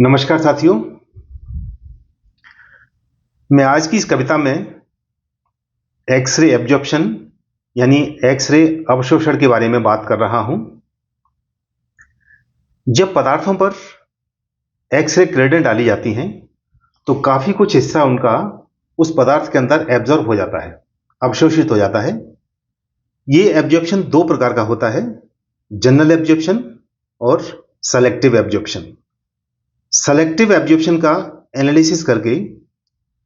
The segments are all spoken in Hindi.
नमस्कार साथियों। मैं आज की इस कविता में एक्सरे एब्जॉर्प्शन यानी एक्सरे अवशोषण के बारे में बात कर रहा हूं। जब पदार्थों पर एक्सरे किरणें डाली जाती हैं तो काफी कुछ हिस्सा उनका उस पदार्थ के अंदर एब्जॉर्ब हो जाता है, अवशोषित हो जाता है। ये एब्जॉर्प्शन दो प्रकार का होता है, जनरल एब्जॉर्प्शन और सेलेक्टिव एब्जॉर्प्शन। सेलेक्टिव एब्जॉर्प्शन का एनालिसिस करके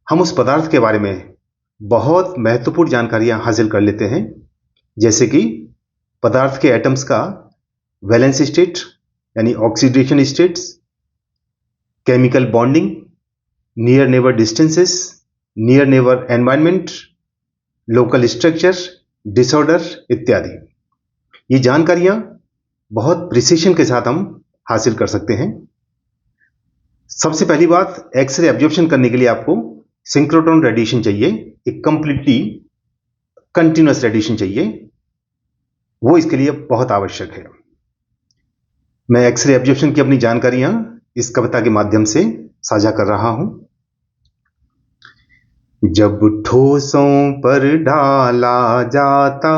हम उस पदार्थ के बारे में बहुत महत्वपूर्ण जानकारियां हासिल कर लेते हैं, जैसे कि पदार्थ के एटम्स का वैलेंस स्टेट यानी oxidation states, chemical bonding, near neighbour distances, near neighbour environment, local structure, disorder इत्यादि। ये जानकारियां बहुत प्रिसिशन के साथ हम हासिल कर सकते हैं। सबसे पहली बात, एक्सरे एब्जॉर्प्शन करने के लिए आपको सिंक्रोट्रॉन रेडिएशन चाहिए, एक कंप्लीटली कंटिन्यूअस रेडिएशन चाहिए, वो इसके लिए बहुत आवश्यक है। मैं एक्सरे एब्जॉर्प्शन की अपनी जानकारियां इस कविता के माध्यम से साझा कर रहा हूं। जब ठोसों पर डाला जाता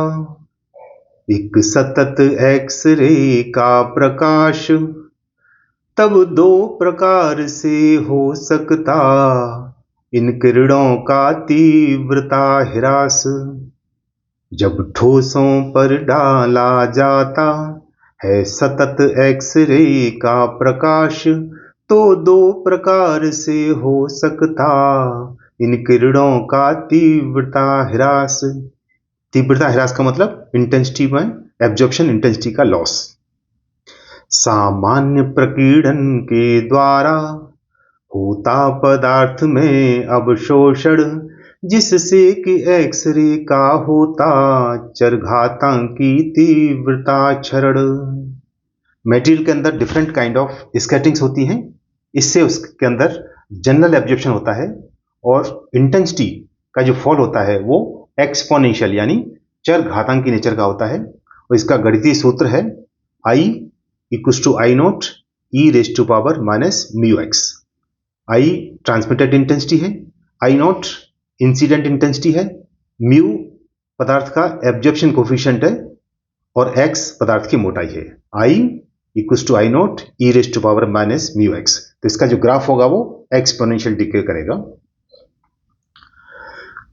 एक सतत एक्सरे का प्रकाश, तब दो प्रकार से हो सकता इन किरणों का तीव्रता ह्रास। जब ठोसों पर डाला जाता है सतत एक्सरे का प्रकाश, तो दो प्रकार से हो सकता इन किरणों का तीव्रता ह्रास। तीव्रता ह्रास का मतलब इंटेंसिटी में एब्जॉर्प्शन इंटेंसिटी का लॉस। सामान्य प्रकीर्णन के द्वारा होता पदार्थ में अवशोषण, जिससे कि एक्सरे का होता चरघातांकी तीव्रता क्षरण। मटेरियल के अंदर डिफरेंट काइंड ऑफ स्कैटरिंग्स होती हैं, इससे उसके अंदर जनरल एब्जॉर्प्शन होता है और इंटेंसिटी का जो फॉल होता है वो एक्सपोनेंशियल यानी चरघातांकी नेचर का होता है। और इसका गणितीय सूत्र है I equals to I not e raise to power minus mu x. I transmitted intensity है, I नॉट इंसिडेंट इंटेंसिटी है, म्यू पदार्थ का एब्जॉर्प्शन कोफिशिएंट है और x पदार्थ की मोटाई है। I equals to I not e raise to power minus mu x. तो इसका जो ग्राफ होगा वो एक्सपोनेंशियल डिके करेगा।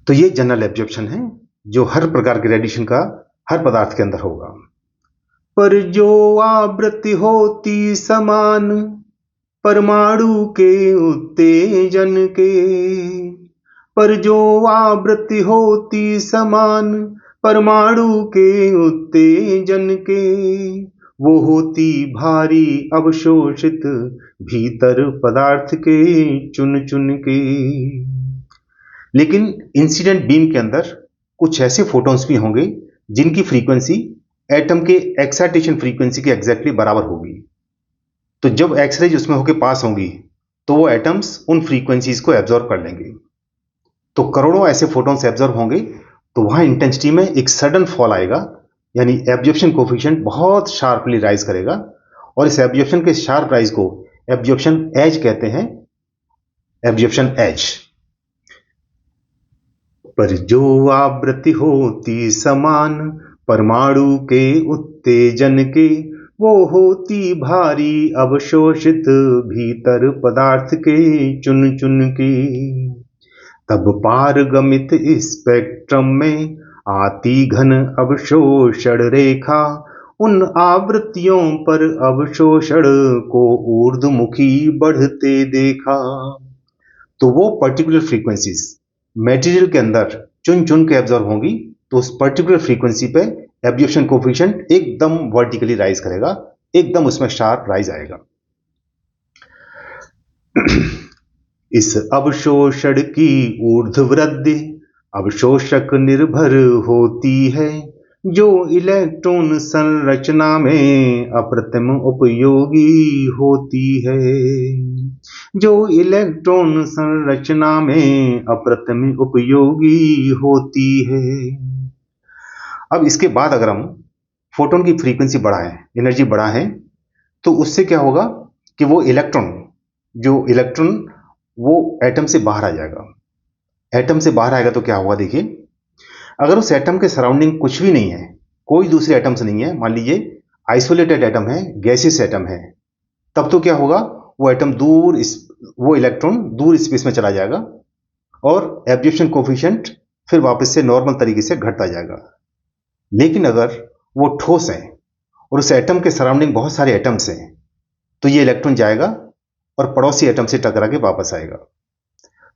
तो ये जनरल एब्जॉर्प्शन है जो हर प्रकार के रेडिएशन का हर पदार्थ के अंदर होगा। पर जो आवृत्ति होती समान परमाणु के उत्तेजन के, पर जो आवृत्ति होती समान परमाणु के उत्तेजन के, वो होती भारी अवशोषित भीतर पदार्थ के चुन चुन के। लेकिन इंसिडेंट बीम के अंदर कुछ ऐसे फोटॉन्स भी होंगे जिनकी फ्रीक्वेंसी एटम के एक्साइटेशन फ्रीक्वेंसी के एग्जैक्टली बराबर होगी। तो जब एक्सरेज उसमें होकर पास होंगी तो वो एटम्स उन फ्रीक्वेंसीज को एब्जॉर्ब कर लेंगे। तो करोड़ों ऐसे फोटॉन्स एब्जॉर्ब होंगे, तो वहां इंटेंसिटी में एक सडन फॉल आएगा, यानी एब्जॉर्प्शन कोफिशिएंट बहुत शार्पली राइज करेगा। और इस एब्जॉर्प्शन के शार्प राइज को एब्जॉर्प्शन एज कहते हैं, एब्जॉर्प्शन एज। पर जो आवृत्ति होती समान परमाणु के उत्तेजन के, वो होती भारी अवशोषित भीतर पदार्थ के चुन चुन के। तब पारगमित स्पेक्ट्रम में आती घन अवशोषण रेखा, उन आवृत्तियों पर अवशोषण को ऊर्ध्वमुखी बढ़ते देखा। तो वो पर्टिकुलर फ्रीक्वेंसीज मटेरियल के अंदर चुन चुन के एब्जॉर्ब होंगी, तो उस पर्टिकुलर फ्रीक्वेंसी पे एब्जॉर्प्शन कोफिशिएंट एकदम वर्टिकली राइज करेगा, एकदम उसमें शार्प राइज आएगा। इस अवशोषण की ऊर्ध्ववृद्धि अवशोषक निर्भर होती है, जो इलेक्ट्रॉन संरचना में अप्रतिम उपयोगी होती है। जो इलेक्ट्रॉन संरचना में अप्रतिम उपयोगी होती है। अब इसके बाद अगर हम फोटोन की फ्रीक्वेंसी बढ़ाएं, एनर्जी बढ़ाएं, तो उससे क्या होगा कि वो इलेक्ट्रॉन जो इलेक्ट्रॉन वो एटम से बाहर आ जाएगा। एटम से बाहर आएगा तो क्या होगा, देखिए, अगर उस एटम के सराउंडिंग कुछ भी नहीं है, कोई दूसरे एटम्स नहीं है, मान लीजिए आइसोलेटेड एटम है, गैसियस एटम है, तब तो क्या होगा, वो एटम वो इलेक्ट्रॉन दूर स्पेस में चला जाएगा और एब्जॉर्प्शन कोफिशिएंट फिर वापस से नॉर्मल तरीके से घटता जाएगा। लेकिन अगर वो ठोस है और उस एटम के सराउंडिंग बहुत सारे एटम्स हैं, तो ये इलेक्ट्रॉन जाएगा और पड़ोसी एटम से टकरा के वापस आएगा।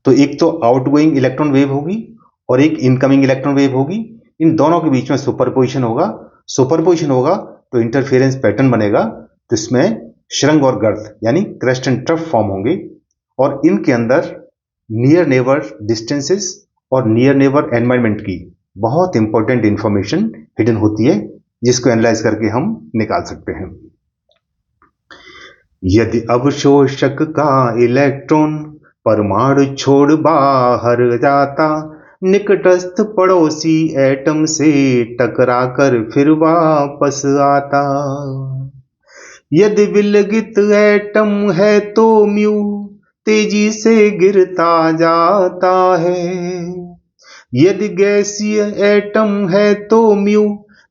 तो एक तो आउटगोइंग इलेक्ट्रॉन वेव होगी और एक इनकमिंग इलेक्ट्रॉन वेव होगी। इन दोनों के बीच में सुपरपोजिशन होगा। सुपरपोजिशन होगा तो इंटरफेरेंस पैटर्न बनेगा, तो इसमें श्रृंग और गर्त यानी क्रस्ट एंड ट्रफ फॉर्म होंगे और इनके अंदर नियर नेबर डिस्टेंसेस और नियर नेबर एनवायरमेंट की बहुत इंपॉर्टेंट इंफॉर्मेशन हिडन होती है, जिसको एनालाइज करके हम निकाल सकते हैं। यदि अवशोषक का इलेक्ट्रॉन परमाणु छोड़ बाहर जाता, निकटस्थ पड़ोसी एटम से टकराकर फिर वापस आता। यदि विलगित एटम है तो म्यू तेजी से गिरता जाता है। यदि गैसीय एटम है तो म्यू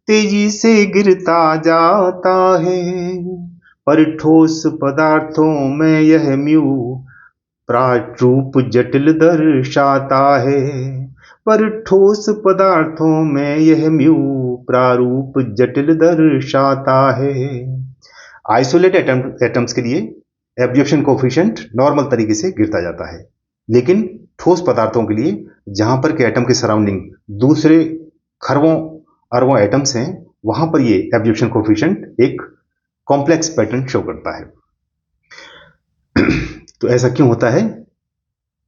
तेजी से गिरता जाता है। पर ठोस पदार्थों में यह म्यू प्रारूप जटिल दर्शाता है। पर ठोस पदार्थों में यह म्यू प्रारूप जटिल दर्शाता है। आइसोलेटेड एटम्स के लिए एब्जॉर्प्शन कोफिशिएंट नॉर्मल तरीके से गिरता जाता है, लेकिन ठोस पदार्थों के लिए जहां पर के एटम के सराउंडिंग दूसरे खरबों अरबों एटम्स हैं, वहां पर ये एब्जॉर्प्शन कोफिशिएंट एक कॉम्प्लेक्स पैटर्न शो करता है। तो ऐसा क्यों होता है?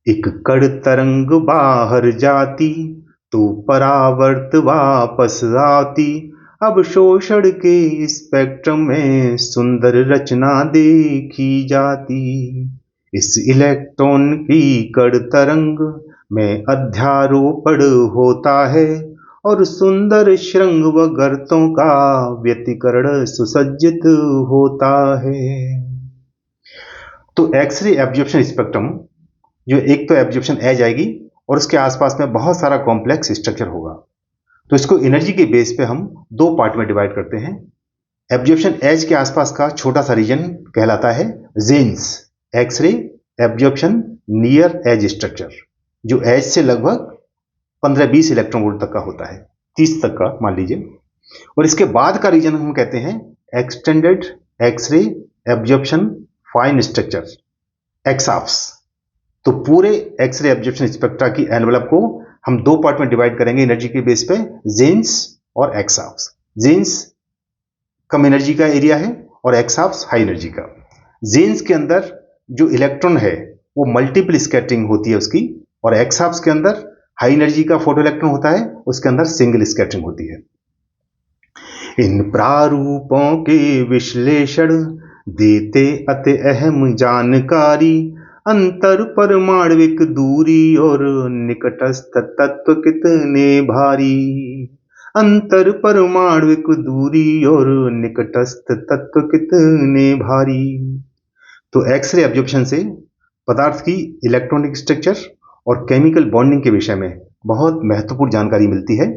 एक कण तरंग बाहर जाती तो परावर्त वापस आती। अवशोषण के स्पेक्ट्रम में सुंदर रचना देखी जाती। इस इलेक्ट्रॉन की कण तरंग में अध्यारोपण होता है और सुंदर श्रृंग व गर्तों का व्यतिकरण सुसज्जित होता है। तो एक्सरे एब्जॉर्प्शन स्पेक्ट्रम, जो एक तो एब्जॉर्प्शन एज आएगी और उसके आसपास में बहुत सारा कॉम्प्लेक्स स्ट्रक्चर होगा, तो इसको एनर्जी के बेस पे हम दो पार्ट में डिवाइड करते हैं। एब्जॉर्प्शन एज के आसपास का छोटा सा रीजन कहलाता है XANES, X-ray absorption near edge structure, जो एज से लगभग 15-20 इलेक्ट्रॉन वोल्ट तक का होता है, 30 तक का मान लीजिए। और इसके बाद का रीजन हम कहते हैं extended X-ray absorption fine structure, EXAFS. तो पूरे एक्सरे एब्जॉर्प्शन स्पेक्ट्रा की एनवेलप को हम दो पार्ट में डिवाइड करेंगे एनर्जी के बेस पे, जेन्स और एक्साफ्स। जेन्स कम एनर्जी का एरिया है और एक्साफ्स हाई एनर्जी का। जेन्स के अंदर जो इलेक्ट्रॉन है वो मल्टीपल स्कैटरिंग होती है उसकी, और एक्साफ्स के अंदर हाई एनर्जी का फोटो इलेक्ट्रॉन होता है, उसके अंदर सिंगल स्कैटरिंग होती है। इन प्रारूपों के विश्लेषण देते अति अहम जानकारी, अंतर परमाणविक दूरी और निकटस्थ तत्व कितने भारी। अंतर परमाणविक दूरी और निकटस्थ तत्व कितने भारी। तो एक्सरे एब्जॉर्प्शन से पदार्थ की इलेक्ट्रॉनिक स्ट्रक्चर और केमिकल बॉन्डिंग के विषय में बहुत महत्वपूर्ण जानकारी मिलती है।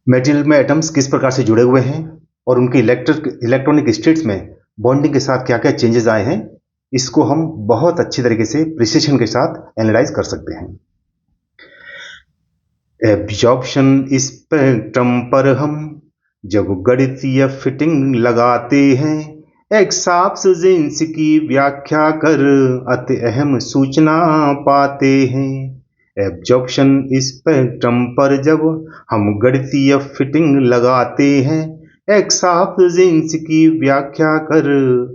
मटेरियल में एटम्स किस प्रकार से जुड़े हुए हैं और उनके इलेक्ट्रॉनिक स्टेट्स में बॉन्डिंग के साथ क्या क्या चेंजेस आए हैं, इसको हम बहुत अच्छी तरीके से प्रिसिशन के साथ एनालाइज कर सकते हैं। एब्जॉर्प्शन स्पेक्ट्रम पर हम जब गणितीय फिटिंग लगाते हैं, एक्साफ्स जेन्स की व्याख्या कर अति अहम सूचना पाते हैं। एब्जॉर्प्शन स्पेक्ट्रम पर जब हम गणितीय फिटिंग लगाते हैं, एक्साफ्स जेन्स की व्याख्या कर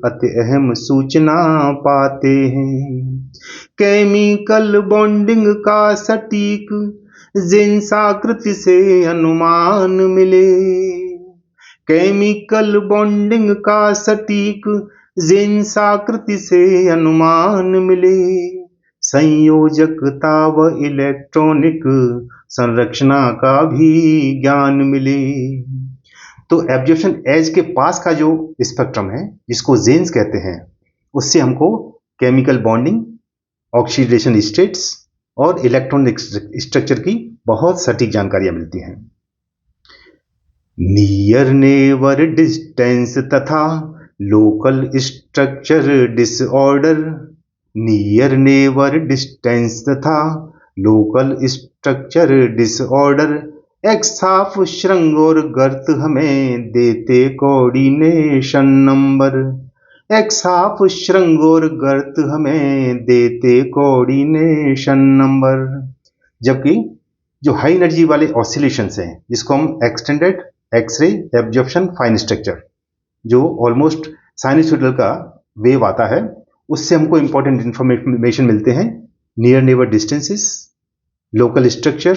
अति अहम सूचना पाते हैं। केमिकल बॉन्डिंग का सटीक जेन्स आकृति से अनुमान मिले। केमिकल बॉन्डिंग का सटीक जेन्स आकृति से अनुमान मिले। संयोजकता व इलेक्ट्रॉनिक संरचना का भी ज्ञान मिले। तो एब्जॉर्प्शन एज के पास का जो स्पेक्ट्रम है, जिसको जेन्स कहते हैं, उससे हमको केमिकल बॉन्डिंग, ऑक्सीडेशन स्टेट्स और इलेक्ट्रॉनिक स्ट्रक्चर की बहुत सटीक जानकारियां मिलती हैं। नियर नेबर डिस्टेंस तथा local structure disorder, near neighbour distance तथा लोकल स्ट्रक्चर डिसऑर्डर, एक साफ श्रृंग और गर्त हमें देते कोऑर्डिनेशन नंबर, एक साफ श्रृंग और गर्त हमें देते कोऑर्डिनेशन नंबर। जबकि जो हाई एनर्जी वाले ऑसिलेशंस हैं, जिसको हम extended X-ray absorption fine structure, जो ऑलमोस्ट साइनसॉइडल का वेव आता है, उससे हमको इंपॉर्टेंट इंफॉर्मेशन मिलते हैं। Near neighbour distances, local structure,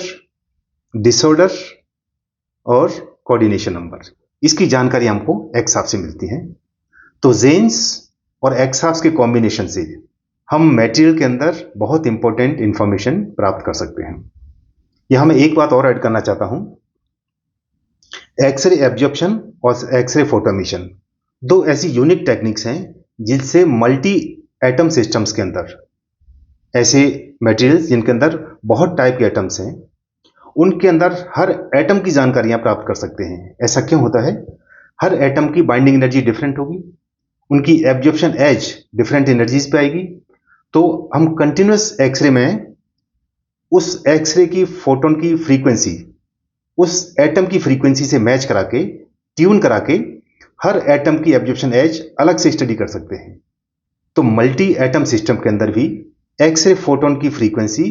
disorder और कोऑर्डिनेशन नंबर, इसकी जानकारी हमको एक्सहाफ से मिलती है। तो जेन्स और एक्सहाफ्स के कॉम्बिनेशन से हम मटेरियल के अंदर बहुत इंपॉर्टेंट इंफॉर्मेशन प्राप्त कर सकते हैं। यहां मैं एक बात और ऐड करना चाहता हूं। एक्सरे एब्जॉर्प्शन और एक्सरे फोटोमिशन दो ऐसी यूनिक टेक्निक्स हैं जिनसे मल्टी एटम सिस्टम्स के अंदर, ऐसे मटेरियल्स जिनके अंदर बहुत टाइप के एटम्स हैं, उनके अंदर हर एटम की जानकारियां प्राप्त कर सकते हैं। ऐसा क्यों होता है? हर एटम की बाइंडिंग एनर्जी डिफरेंट होगी, उनकी एब्जॉर्प्शन एज डिफरेंट एनर्जीज पे आएगी। तो हम कंटिन्यूस एक्सरे में उस एक्सरे की फोटोन की फ्रीक्वेंसी उस एटम की फ्रीक्वेंसी से मैच करा के, ट्यून करा के हर एटम की एब्जॉर्प्शन एज अलग से स्टडी कर सकते हैं। तो मल्टी एटम सिस्टम के अंदर भी एक्सरे फोटोन की फ्रीक्वेंसी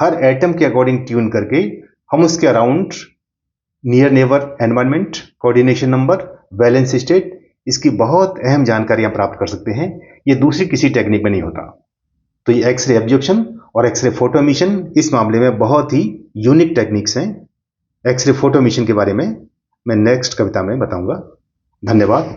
हर एटम के अकॉर्डिंग ट्यून करके हम उसके around near neighbour environment, coordination number, balance state, इसकी बहुत अहम जानकारियां प्राप्त कर सकते हैं। ये दूसरी किसी टेक्निक में नहीं होता। तो ये एक्सरे एब्जॉर्प्शन और एक्सरे फोटो एमिशन इस मामले में बहुत ही यूनिक टेक्निक्स हैं। एक्सरे फोटो एमिशन के बारे में मैं नेक्स्ट कविता में बताऊंगा। धन्यवाद।